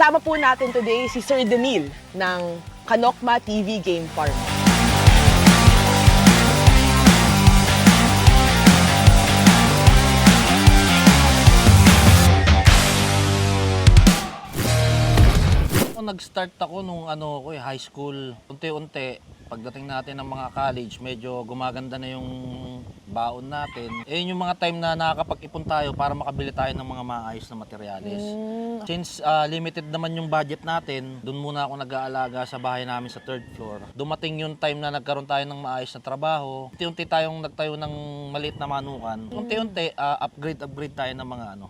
Kasama po natin today si Sir Demil ng Canocma TV Game Farm. Nag-start ako nung high school. Unti-unti, pagdating natin ng mga college, medyo gumaganda na yung baon natin. Yung mga time na nakakapag-ipon tayo para makabili tayo ng mga maayos na materyales. Since limited naman yung budget natin, dun muna ako nag-aalaga sa bahay namin sa 3rd floor. Dumating yung time na nagkaroon tayo ng maayos na trabaho. Unti-unti tayong nagtayo ng maliit na manukan. Unti-unti, upgrade tayo ng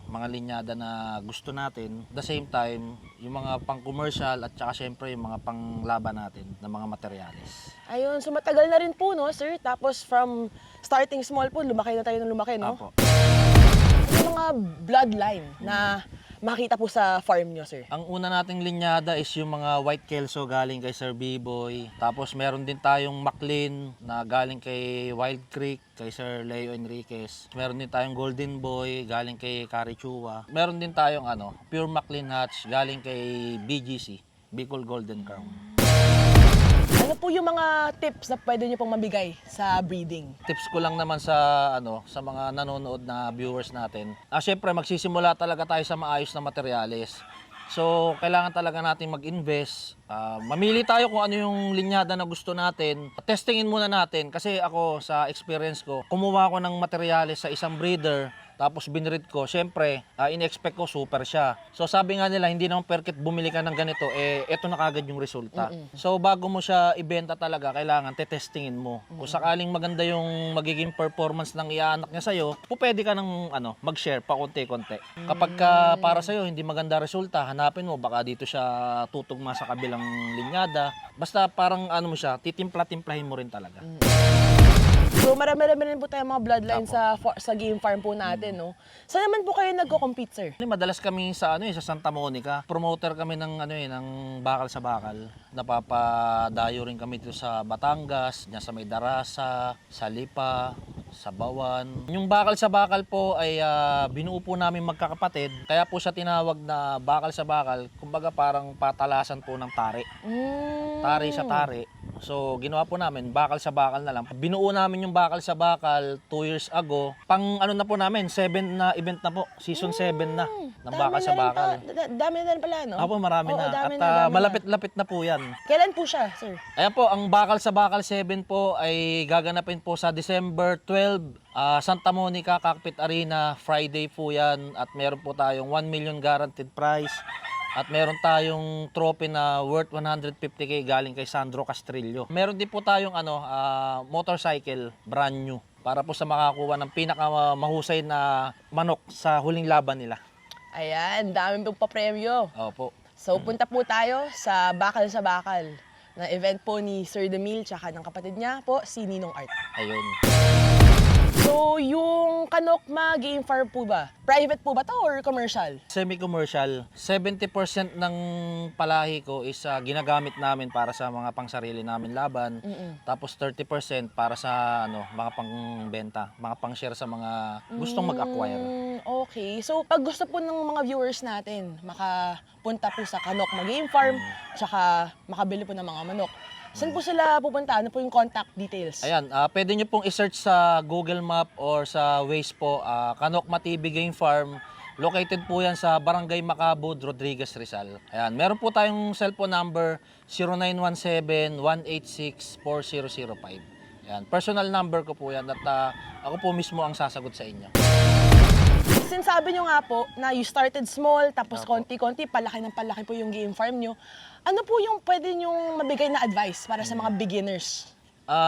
mga linyada na gusto natin. At the same time, yung mga pang-commercial at saka syempre yung mga panglaban natin ng mga materyales. Ayun, so matagal na rin po, no, sir? Tapos from starting small po, lumaki na tayo ng lumaki, no? Apo. Ano yung mga bloodline na makita po sa farm nyo, sir? Ang una nating linyada is yung mga White Kelso galing kay Sir B-Boy. Tapos meron din tayong Maclean na galing kay Wild Creek, kay Sir Leo Enriquez. Meron din tayong Golden Boy galing kay Kari Chua. Meron din tayong Pure Maclean Hatch galing kay BGC, Bicol Golden Crown. Ano po yung mga tips na pwede nyo pong mabigay sa breeding? Tips ko lang naman sa sa mga nanonood na viewers natin. Syempre magsisimula talaga tayo sa maayos na materyales. So, kailangan talaga natin mag-invest. Mamili tayo kung ano yung linyada na gusto natin. Testingin muna natin kasi ako sa experience ko, kumuha ako ng materyales sa isang breeder. Tapos binread ko, syempre, in-expect ko super siya. So sabi nga nila, hindi naman perket bumili ka ng ganito, eto na kagad yung resulta. So bago mo siya ibenta talaga, kailangan tetestingin mo. Kung sakaling maganda yung magiging performance ng iaanak niya sa'yo, pwede ka ng mag-share pa konti-konti. Kapag para sa'yo, hindi maganda resulta, hanapin mo, baka dito siya tutugma sa kabilang linyada. Basta parang mo siya, titimpla-timplahin mo rin talaga. So marami-rami rin po tayong mga bloodline sa game farm po natin, no? Saan naman po kayo nagko-compete, sir? Madalas kami sa sa Santa Monica. Promoter kami ng ng bakal sa bakal. Napapadayo rin kami dito sa Batangas, diyan sa May Darasa, sa Lipa, sa Bawan. Yung bakal sa bakal po ay binuo po namin magkakapatid. Kaya po siya tinawag na bakal sa bakal. Kumbaga parang patalasan po ng tari. Tari sa tari. So, ginawa po namin, bakal sa bakal na lang. Binuo namin yung bakal sa bakal 2 years ago. Pang na po namin, 7 na event na po. Season 7 na ng bakal sa bakal. Dami na rin pala, no? Apo, marami na. Dami At malapit-lapit na po yan. Kailan po siya, sir? Ayan po, ang bakal sa bakal 7 po ay gaganapin po sa December 12. Santa Monica, Cockpit Arena, Friday po yan. At meron po tayong 1 million guaranteed prize. At meron tayong trophy na worth 150k galing kay Sandro Castrillo. Meron din po tayong motorcycle, brand new, para po sa makakuha ng pinakamahusay na manok sa huling laban nila. Ayan, dami pong papremyo. Opo. So punta po tayo sa Bakal sa Bakal na event po ni Sir Demil tsaka ng kapatid niya po, si Ninong Art. Ayun. So, yung Canocma Game Farm po ba? Private po ba to or commercial? Semi-commercial. 70% ng palahi ko is ginagamit namin para sa mga pangsarili namin laban. Tapos 30% para sa mga pangbenta, mga pang-share sa mga gustong mag-acquire. Okay. So, pag gusto po ng mga viewers natin, makapunta po sa Canocma Game Farm, tsaka makabili po ng mga manok. Saan po sila pupunta? Ano po yung contact details? Ayan, pwede nyo pong i-search sa Google Map or sa Waze po, Canocma TV Game Farm. Located po yan sa Barangay Macabud, Rodriguez, Rizal. Ayan, meron po tayong cellphone number 0917-186-4005. Ayan, personal number ko po yan at ako po mismo ang sasagot sa inyo. Since sabi nyo nga po na you started small, tapos konti-konti, palaki ng palaki po yung game farm nyo, ano po yung pwede nyong mabigay na advice para sa mga beginners?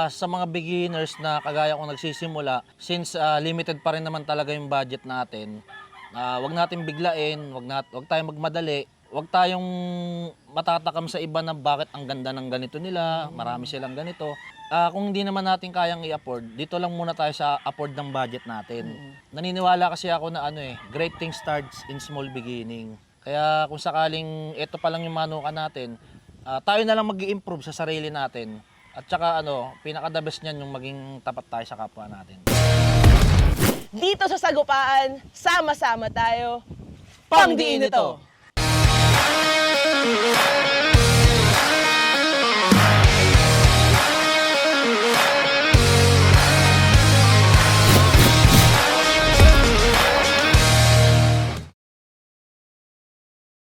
Sa mga beginners na kagaya kong nagsisimula, since limited pa rin naman talaga yung budget natin, wag natin biglain, wag tayong magmadali, wag tayong matatakam sa iba na bakit ang ganda ng ganito nila, marami silang ganito. Kung hindi naman natin kayang i-afford, dito lang muna tayo sa afford ng budget natin. Naniniwala kasi ako na great things starts in small beginning. Kaya kung sakaling ito pa lang yung manukan natin, tayo na lang mag-i-improve sa sarili natin. At saka pinaka-the best niyan yung maging tapat tayo sa kapwa natin. Dito sa Sagupaan, sama-sama tayo. Pangdiin ito!